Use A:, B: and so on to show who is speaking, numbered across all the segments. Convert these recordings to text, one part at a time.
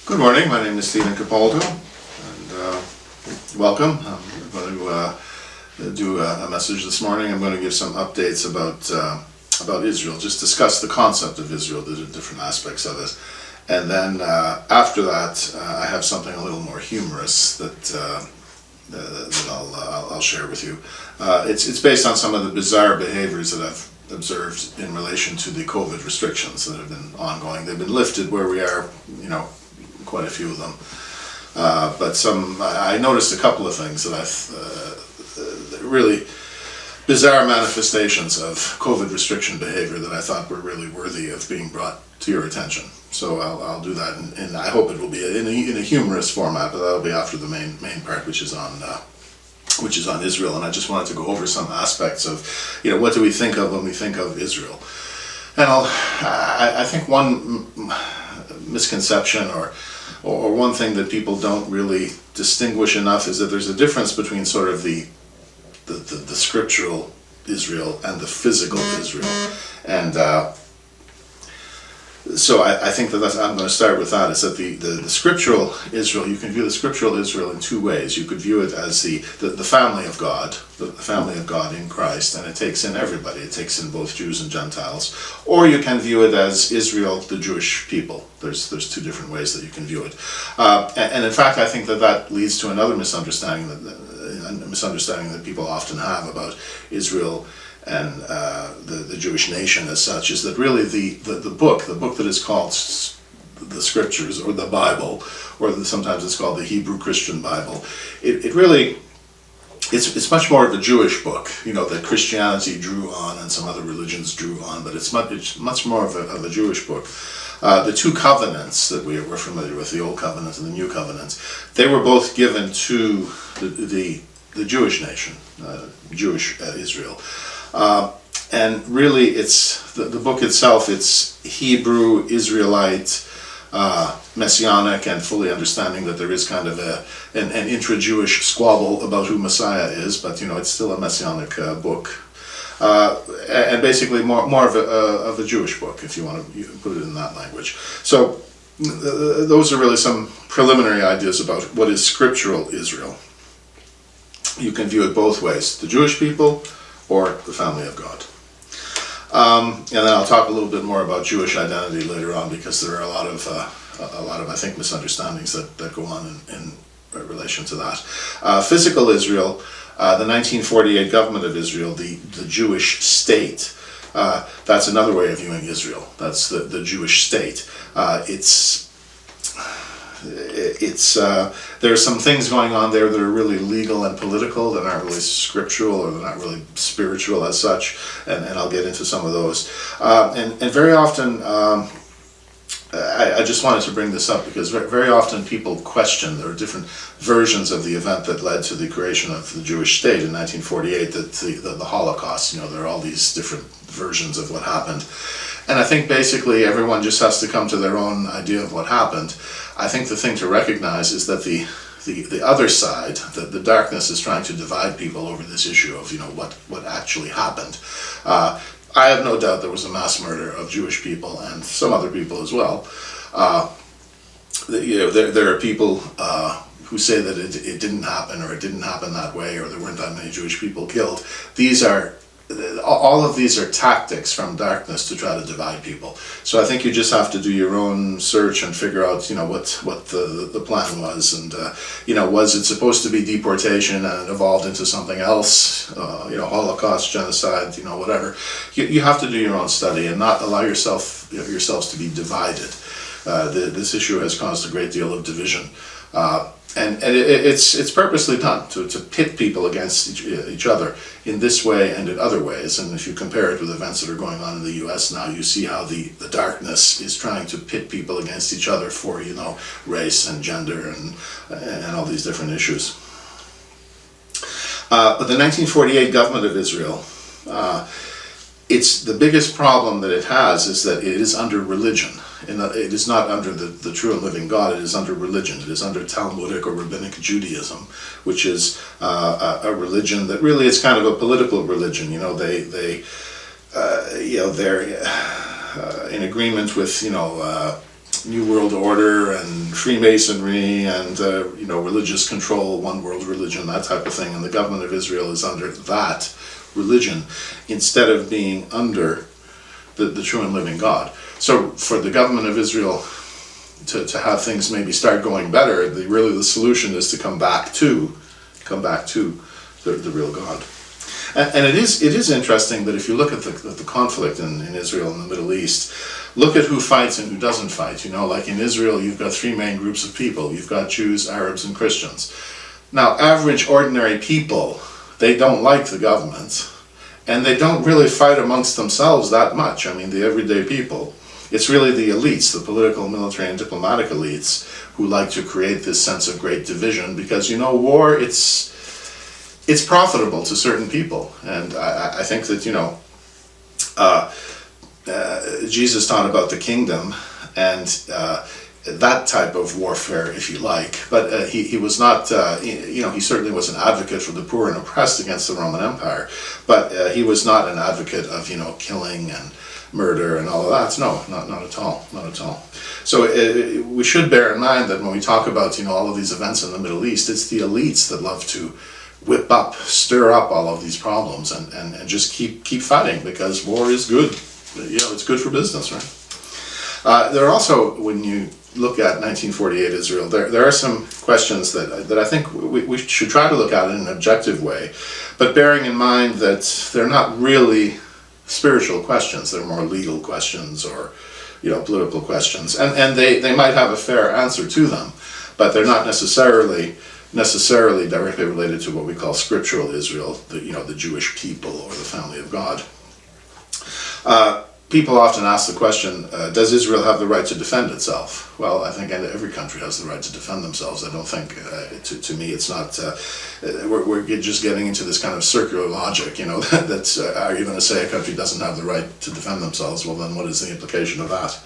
A: Good morning, my name is Stephen-Capaldo, and welcome. I'm going to do a message this morning. I'm going to give some updates about Israel, just discuss the concept of Israel, the different aspects of it. And then after that, I have something a little more humorous that I'll share with you. It's based on some of the bizarre behaviors that I've observed in relation to the COVID restrictions that have been ongoing. They've been lifted where we are, quite a few of them. But I noticed a couple of things that I've really bizarre manifestations of COVID restriction behavior that I thought were really worthy of being brought to your attention. So I'll do that, and I hope it will be in a humorous format, but that'll be after the main part, which is on Israel. And I just wanted to go over some aspects of, what do we think of when we think of Israel? And I think one misconception or one thing that people don't really distinguish enough is that there's a difference between sort of the scriptural Israel and the physical Israel. And so I think that I'm going to start with that, is that the scriptural Israel, you can view the scriptural Israel in two ways. You could view it as the family of God, the family of God in Christ, and it takes in everybody. It takes in both Jews and Gentiles. Or you can view it as Israel, the Jewish people. There's two different ways that you can view it. And in fact, I think that leads to another misunderstanding that people often have about Israel and the Jewish nation as such, is that really the book that is called the Scriptures, or the Bible, or sometimes it's called the Hebrew Christian Bible, it really, it's much more of a Jewish book, that Christianity drew on and some other religions drew on, but it's much more of a Jewish book. The two covenants that we're familiar with, the Old Covenant and the New Covenant, they were both given to the Jewish nation, Jewish Israel. And really, it's the book itself. It's Hebrew, Israelite, Messianic, and fully understanding that there is kind of an intra-Jewish squabble about who Messiah is, but it's still a Messianic book, and basically more of a Jewish book, if you want to put it in that language. So those are really some preliminary ideas about what is scriptural Israel. You can view it both ways: the Jewish people or the family of God. And then I'll talk a little bit more about Jewish identity later on, because there are a lot of I think misunderstandings that go on in relation to that. Physical Israel, the 1948 government of Israel, the Jewish state. That's another way of viewing Israel. That's the Jewish state. There's some things going on there that are really legal and political, that aren't really scriptural, or they're not really spiritual as such, and I'll get into some of those. And very often, I just wanted to bring this up because very often people question, there are different versions of the event that led to the creation of the Jewish state in 1948, the Holocaust. There are all these different versions of what happened. And I think basically everyone just has to come to their own idea of what happened. I think the thing to recognize is that the other side, the darkness, is trying to divide people over this issue of what actually happened. I have no doubt there was a mass murder of Jewish people and some other people as well. There are people who say that it didn't happen, or it didn't happen that way, or there weren't that many Jewish people killed. All of these are tactics from darkness to try to divide people. So I think you just have to do your own search and figure out, what the plan was, and was it supposed to be deportation and it evolved into something else? Holocaust, genocide, whatever. You have to do your own study and not allow yourselves to be divided. This issue has caused a great deal of division. And it's purposely done to pit people against each other in this way and in other ways. And if you compare it with events that are going on in the U.S. now, you see how the darkness is trying to pit people against each other for race and gender and all these different issues. But the 1948 government of Israel, it's the biggest problem that it has is that it is under religion. It is not under the true and living God. It is under religion. It is under Talmudic or Rabbinic Judaism, which is a religion that really is kind of a political religion. They're in agreement with New World Order and Freemasonry and religious control, one world religion, that type of thing, and the government of Israel is under that religion instead of being under the true and living God. So for the government of Israel to have things maybe start going better, the solution is to come back to the real God. And it is interesting that if you look at the conflict in Israel and the Middle East, look at who fights and who doesn't fight. Like in Israel, you've got three main groups of people. You've got Jews, Arabs, and Christians. Now, average, ordinary people, they don't like the government, and they don't really fight amongst themselves that much. I mean, the everyday people. It's really the elites, the political, military, and diplomatic elites, who like to create this sense of great division because, war, it's profitable to certain people. And I think that, Jesus taught about the kingdom and that type of warfare, if you like. But he was not, he certainly was an advocate for the poor and oppressed against the Roman Empire. But he was not an advocate of, killing and murder and all of that. No, not at all, not at all. So we should bear in mind that when we talk about, all of these events in the Middle East, it's the elites that love to stir up all of these problems and just keep fighting because war is good. It's good for business, right? There are also, when you look at 1948 Israel, there are some questions that I think we should try to look at in an objective way, but bearing in mind that they're not really spiritual questions, they're more legal questions or political questions, and they might have a fair answer to them, but they're not necessarily directly related to what we call scriptural Israel, the Jewish people or the family of God. People often ask the question, does Israel have the right to defend itself? Well, I think every country has the right to defend themselves. I don't think, to me, it's not, we're just getting into this kind of circular logic, that's, are you going to say a country doesn't have the right to defend themselves? Well, then what is the implication of that?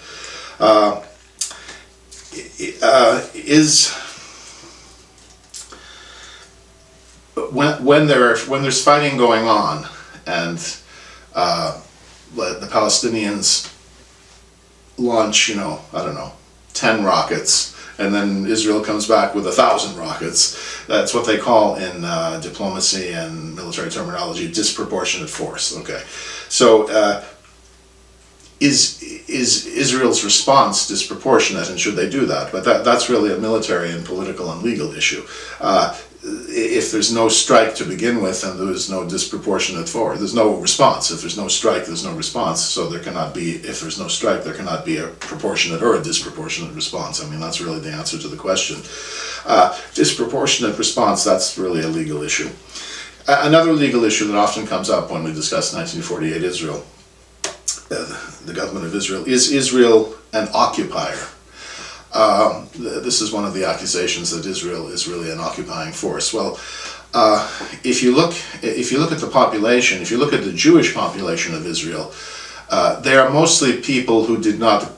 A: When there's fighting going on and the Palestinians launch, 10 rockets, and then Israel comes back with 1,000 rockets. That's what they call in diplomacy and military terminology disproportionate force. Okay, so is Israel's response disproportionate, and should they do that? But that's really a military and political and legal issue. If there's no strike to begin with, and there's no disproportionate force, there's no response. If there's no strike, there's no response. So there cannot be, if there's no strike, there cannot be a proportionate or a disproportionate response. I mean, that's really the answer to the question. Disproportionate response, that's really a legal issue. Another legal issue that often comes up when we discuss 1948 Israel, the government of Israel, is Israel an occupier? This is one of the accusations that Israel is really an occupying force. Well, if you look at the population, if you look at the Jewish population of Israel, they are mostly people who did not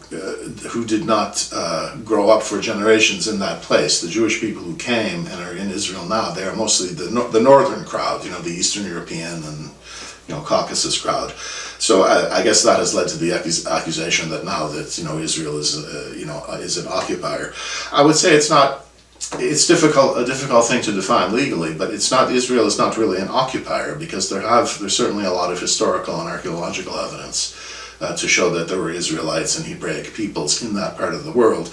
A: grow up for generations in that place. The Jewish people who came and are in Israel now, they are mostly the northern crowd, the Eastern European and Caucasus crowd. So I guess that has led to the accusation that now that Israel is an occupier. I would say it's a difficult thing to define legally, but Israel is not really an occupier because there's certainly a lot of historical and archaeological evidence to show that there were Israelites and Hebraic peoples in that part of the world.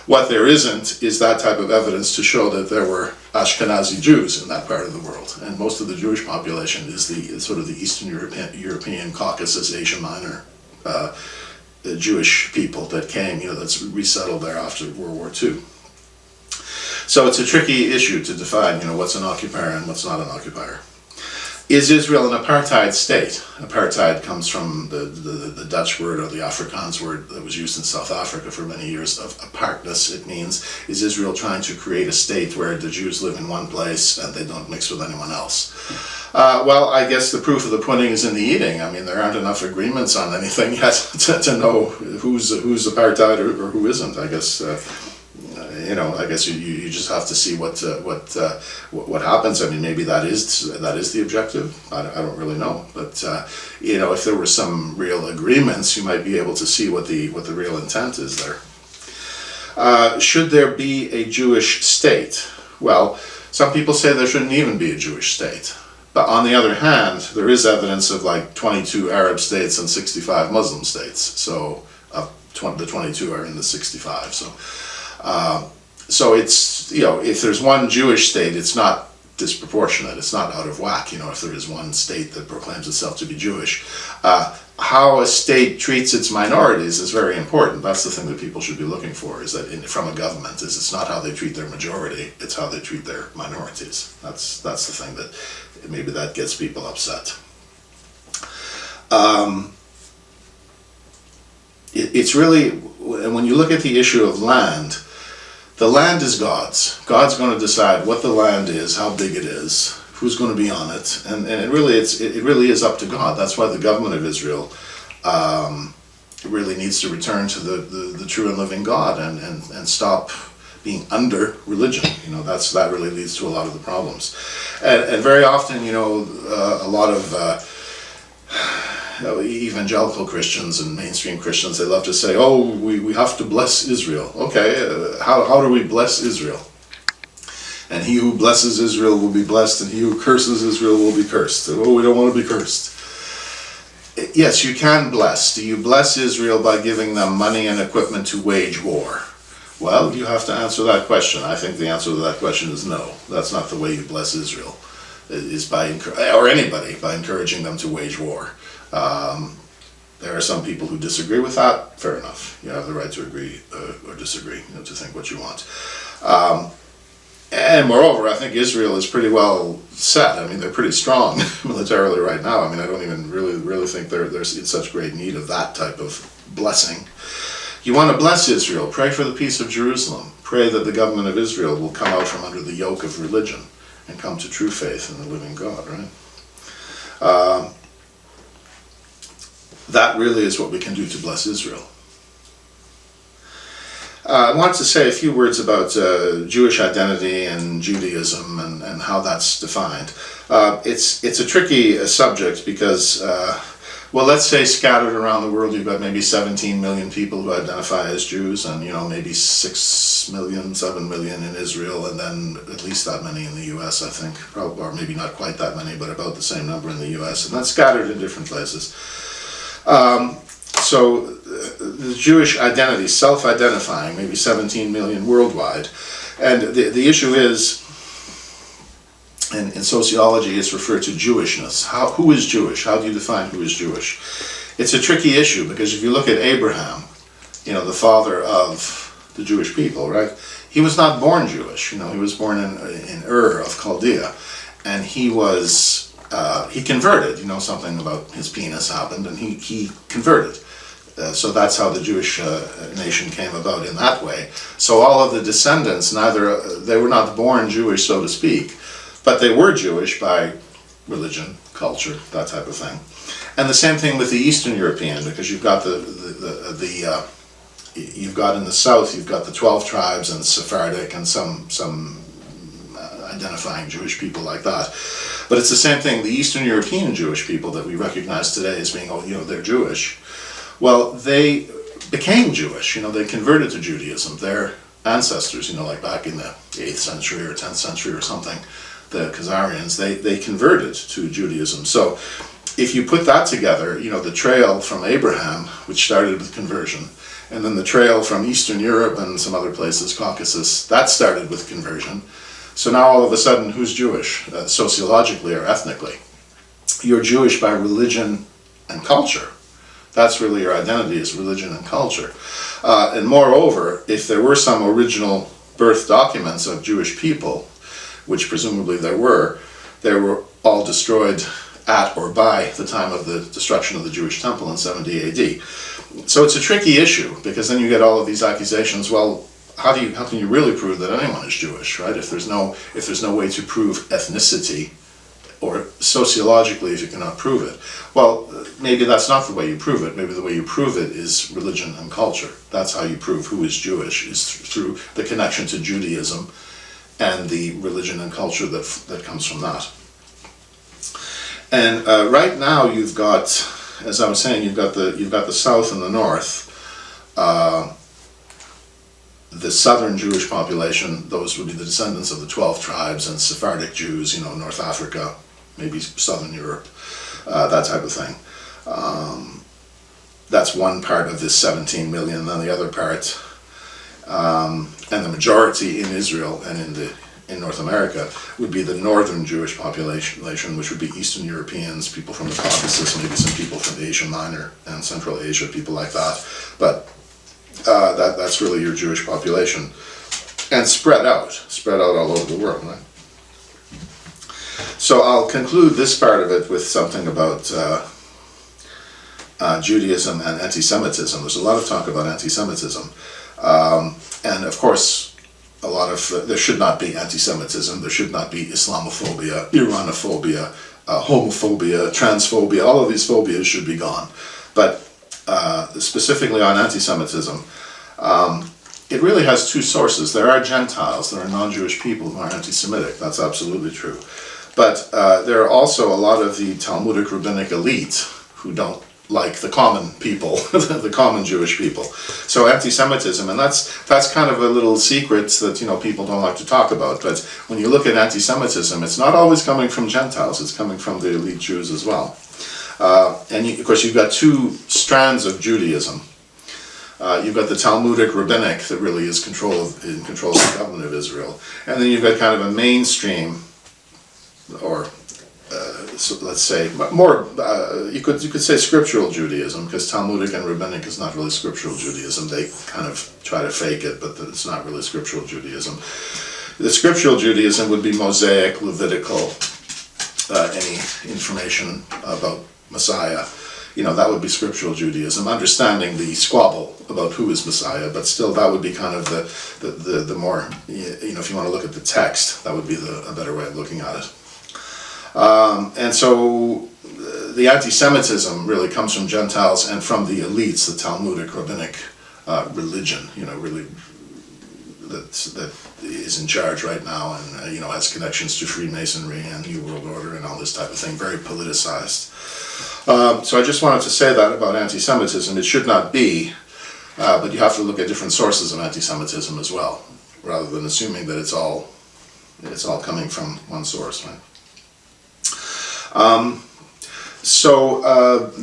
A: What there isn't is that type of evidence to show that there were Ashkenazi Jews in that part of the world. And most of the Jewish population is sort of the Eastern European, Caucasus, Asia Minor the Jewish people that came, that's resettled there after World War II. So it's a tricky issue to define, what's an occupier and what's not an occupier. Is Israel an apartheid state? Apartheid comes from the Dutch word or the Afrikaans word that was used in South Africa for many years of apartness. It means, is Israel trying to create a state where the Jews live in one place and they don't mix with anyone else? Well, I guess the proof of the pudding is in the eating. I mean, there aren't enough agreements on anything yet to know who's apartheid or who isn't. I guess. I guess you just have to see what happens. I mean, maybe that is the objective. I don't really know, but if there were some real agreements, you might be able to see what the real intent is there. Should there be a Jewish state? Well, some people say there shouldn't even be a Jewish state. But on the other hand, there is evidence of like 22 Arab states and 65 Muslim states. So the 22 are in the 65. So it's, if there's one Jewish state, it's not disproportionate. It's not out of whack, if there is one state that proclaims itself to be Jewish. How a state treats its minorities is very important. That's the thing that people should be looking for, is that from a government, is it's not how they treat their majority, it's how they treat their minorities. That's the thing that, maybe that gets people upset. It's really, when you look at the issue of land, the land is God's. God's going to decide what the land is, how big it is, who's going to be on it, and it really is up to God. That's why the government of Israel really needs to return to the true and living God and stop being under religion. That really leads to a lot of the problems, and very often, a lot of evangelical Christians and mainstream Christians, they love to say, oh, we have to bless Israel. Okay, how do we bless Israel? And he who blesses Israel will be blessed, and he who curses Israel will be cursed. Oh, we don't want to be cursed. Yes, you can bless. Do you bless Israel by giving them money and equipment to wage war? Well, you have to answer that question. I think the answer to that question is no. That's not the way you bless Israel, is or anybody, by encouraging them to wage war. There are some people who disagree with that. Fair enough. You have the right to agree or disagree, to think what you want. And moreover, I think Israel is pretty well set. I mean, they're pretty strong militarily right now. I mean, I don't even really think they're in such great need of that type of blessing. You want to bless Israel, pray for the peace of Jerusalem. Pray that the government of Israel will come out from under the yoke of religion and come to true faith in the living God, right? That really is what we can do to bless Israel. I want to say a few words about Jewish identity and Judaism and how that's defined. It's a tricky subject because, let's say scattered around the world you've got maybe 17 million people who identify as Jews, and maybe 6 million, 7 million in Israel, and then at least that many in the US, I think, probably, or maybe not quite that many, but about the same number in the US, and that's scattered in different places. So the Jewish identity, self-identifying, maybe 17 million worldwide. And the issue is, and in sociology it's referred to Jewishness. Who is Jewish? How do you define who is Jewish? It's a tricky issue, because if you look at Abraham, the father of the Jewish people, right? He was not born Jewish. He was born in Ur of Chaldea, and he converted. Something about his penis happened, and he converted. So that's how the Jewish nation came about in that way. So all of the descendants, they were not born Jewish, so to speak, but they were Jewish by religion, culture, that type of thing. And the same thing with the Eastern European, because you've got you've got in the south, you've got the 12 tribes and Sephardic and some identifying Jewish people like that. But it's the same thing, the Eastern European Jewish people that we recognize today as being, they're Jewish. Well, they became Jewish, they converted to Judaism. Their ancestors, like back in the 8th century or 10th century or something, the Khazarians, they converted to Judaism. So if you put that together, the trail from Abraham, which started with conversion, and then the trail from Eastern Europe and some other places, Caucasus, that started with conversion. So now all of a sudden, who's Jewish, sociologically or ethnically? You're Jewish by religion and culture. That's really your identity, is religion and culture. And moreover, if there were some original birth documents of Jewish people, which presumably they were all destroyed at or by the time of the destruction of the Jewish temple in 70 AD. So it's a tricky issue, because then you get all of these accusations. Well, how can you really prove that anyone is Jewish, right? If there's no way to prove ethnicity, or sociologically, if you cannot prove it, well, maybe that's not the way you prove it. Maybe the way you prove it is religion and culture. That's how you prove who is Jewish, is through the connection to Judaism and the religion and culture that comes from that. And right now, you've got, as I was saying, you've got the south and the north. the southern Jewish population, those would be the descendants of the 12 tribes and Sephardic Jews, North Africa, maybe Southern Europe, that type of thing. That's one part of this 17 million, and then the other part, and the majority in Israel and in North America would be the northern Jewish population, which would be Eastern Europeans, people from the Caucasus, maybe some people from Asia Minor and Central Asia, people like that. But that's really your Jewish population, and spread out all over the world, right? So I'll conclude this part of it with something about Judaism and anti-Semitism. There's a lot of talk about anti-Semitism, and of course, there should not be anti-Semitism. There should not be Islamophobia, Iranophobia, homophobia, transphobia. All of these phobias should be gone. But specifically on anti-Semitism, it really has two sources. There are Gentiles, there are non-Jewish people who are anti-Semitic. That's absolutely true. But there are also a lot of the Talmudic rabbinic elite who don't like the common people, the common Jewish people. So anti-Semitism, and that's kind of a little secret that people don't like to talk about. But when you look at anti-Semitism, it's not always coming from Gentiles; it's coming from the elite Jews as well. And of course, you've got two strands of Judaism. You've got the Talmudic rabbinic that really is in control of the government of Israel, and then you've got kind of a mainstream, or so let's say more. You could say scriptural Judaism, because Talmudic and rabbinic is not really scriptural Judaism. They kind of try to fake it, but it's not really scriptural Judaism. The scriptural Judaism would be Mosaic, Levitical, any information about Messiah. That would be scriptural Judaism, understanding the squabble about who is Messiah, but still that would be kind of the more, if you want to look at the text, that would be a better way of looking at it. And so the anti-Semitism really comes from Gentiles and from the elites, the Talmudic rabbinic religion, really that is in charge right now, and has connections to Freemasonry and New World Order and all this type of thing, very politicized. So I just wanted to say that about anti-Semitism. It should not be, but you have to look at different sources of anti-Semitism as well, rather than assuming that it's all coming from one source, right? So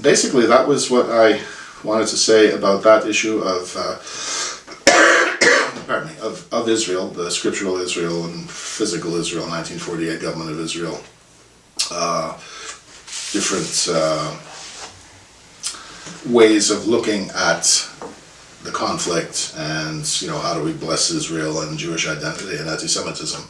A: basically that was what I wanted to say about that issue of of Israel, the scriptural Israel and physical Israel, 1948 government of Israel. Different ways of looking at the conflict, and how do we bless Israel and Jewish identity and anti-Semitism.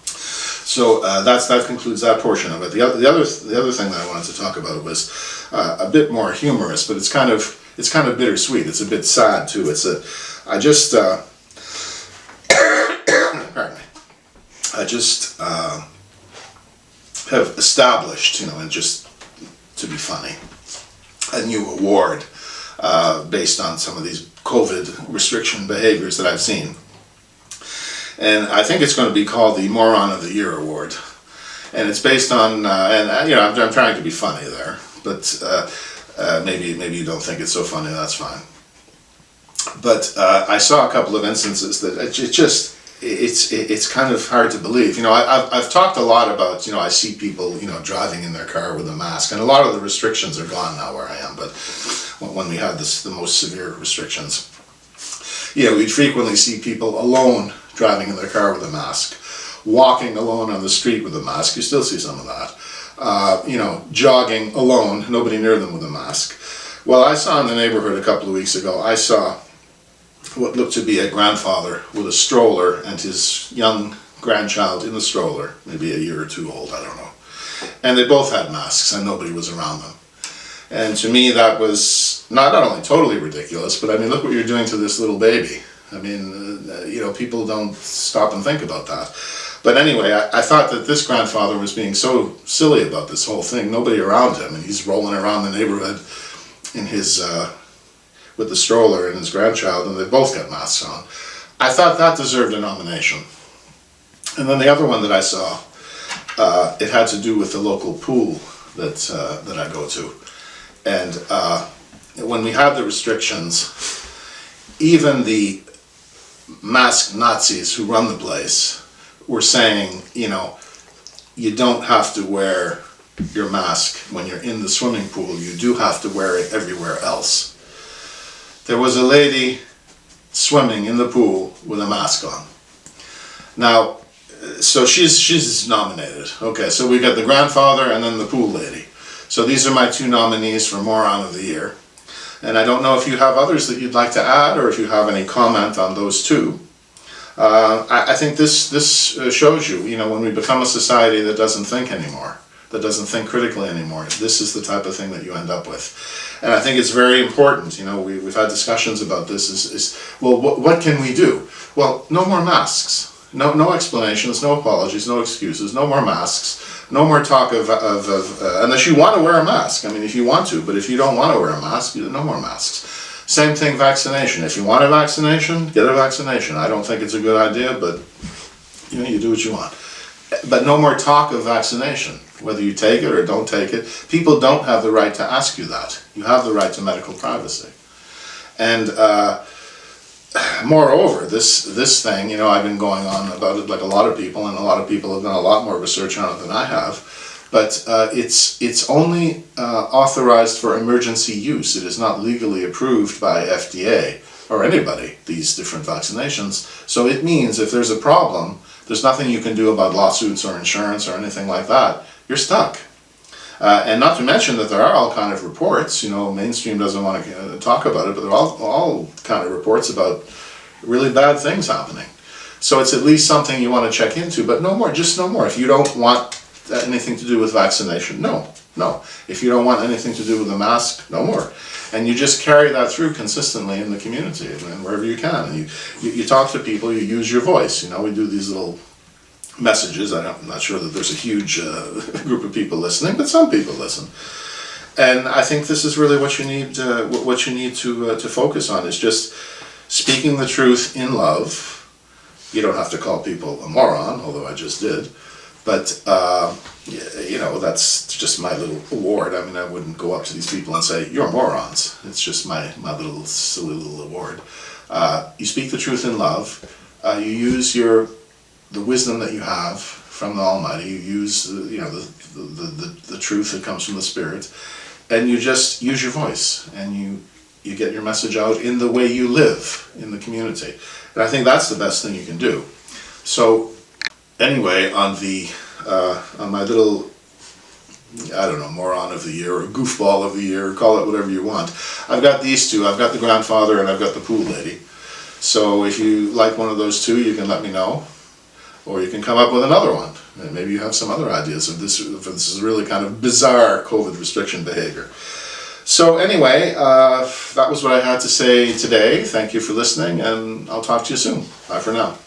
A: So that concludes that portion of it. The other thing that I wanted to talk about was a bit more humorous, but it's kind of bittersweet. It's a bit sad too. I just have established, and just to be funny, a new award based on some of these COVID restriction behaviors that I've seen. And I think it's going to be called the Moron of the Year Award. And it's based on, I'm trying to be funny there, but maybe you don't think it's so funny, that's fine. But I saw a couple of instances that it's kind of hard to believe. I've talked a lot about, I see people, driving in their car with a mask, and a lot of the restrictions are gone now where I am, but when we had the most severe restrictions, we'd frequently see people alone driving in their car with a mask, walking alone on the street with a mask. You still see some of that. Jogging alone, nobody near them with a mask. Well, I saw in the neighborhood a couple of weeks ago, I saw what looked to be a grandfather with a stroller and his young grandchild in the stroller, maybe a year or two old, I don't know. And they both had masks and nobody was around them. And to me that was not only totally ridiculous, but look what you're doing to this little baby. People don't stop and think about that. But anyway, I thought that this grandfather was being so silly about this whole thing, nobody around him, and he's rolling around the neighborhood in his with the stroller and his grandchild, and they both got masks on. I thought that deserved a nomination. And then the other one that I saw, it had to do with the local pool that I go to. And when we had the restrictions, even the masked Nazis who run the place were saying, you don't have to wear your mask when you're in the swimming pool. You do have to wear it everywhere else. There was a lady swimming in the pool with a mask on. Now, so she's nominated. Okay, so we got the grandfather and then the pool lady. So these are my two nominees for Moron of the Year. And I don't know if you have others that you'd like to add, or if you have any comment on those two. I think this shows you, when we become a society that doesn't think anymore, that doesn't think critically anymore, this is the type of thing that you end up with. And I think it's very important, we've had discussions about this, well, what can we do? Well, no more masks. No explanations, no apologies, no excuses, no more masks, no more talk of unless you want to wear a mask. I mean, if you want to, but if you don't want to wear a mask, no more masks. Same thing, vaccination. If you want a vaccination, get a vaccination. I don't think it's a good idea, but you do what you want. But no more talk of vaccination, whether you take it or don't take it. People don't have the right to ask you that. You have the right to medical privacy. And moreover, this thing, I've been going on about it like a lot of people, and a lot of people have done a lot more research on it than I have. But it's only authorized for emergency use. It is not legally approved by FDA or anybody, these different vaccinations. So it means if there's a problem, there's nothing you can do about lawsuits or insurance or anything like that. You're stuck. And not to mention that there are all kind of reports, mainstream doesn't want to talk about it, but there are all kind of reports about really bad things happening. So it's at least something you want to check into, but no more, just no more. If you don't want anything to do with vaccination, no. If you don't want anything to do with the mask, no more. And you just carry that through consistently in the community and wherever you can. And you talk to people, you use your voice. We do these little messages. I'm not sure that there's a huge group of people listening, but some people listen. And I think this is really what you need to focus on, is just speaking the truth in love. You don't have to call people a moron, although I just did. But, that's just my little award. I mean, I wouldn't go up to these people and say, you're morons. It's just my little silly little award. You speak the truth in love. You use the wisdom that you have from the Almighty. You use the truth that comes from the Spirit, and you just use your voice, and you get your message out in the way you live in the community. And I think that's the best thing you can do. So anyway, on my little, I don't know, moron of the year or goofball of the year, call it whatever you want, I've got these two. I've got the grandfather and I've got the pool lady. So if you like one of those two, you can let me know. Or you can come up with another one. And maybe you have some other ideas if this is really kind of bizarre COVID restriction behavior. So anyway, that was what I had to say today. Thank you for listening, and I'll talk to you soon. Bye for now.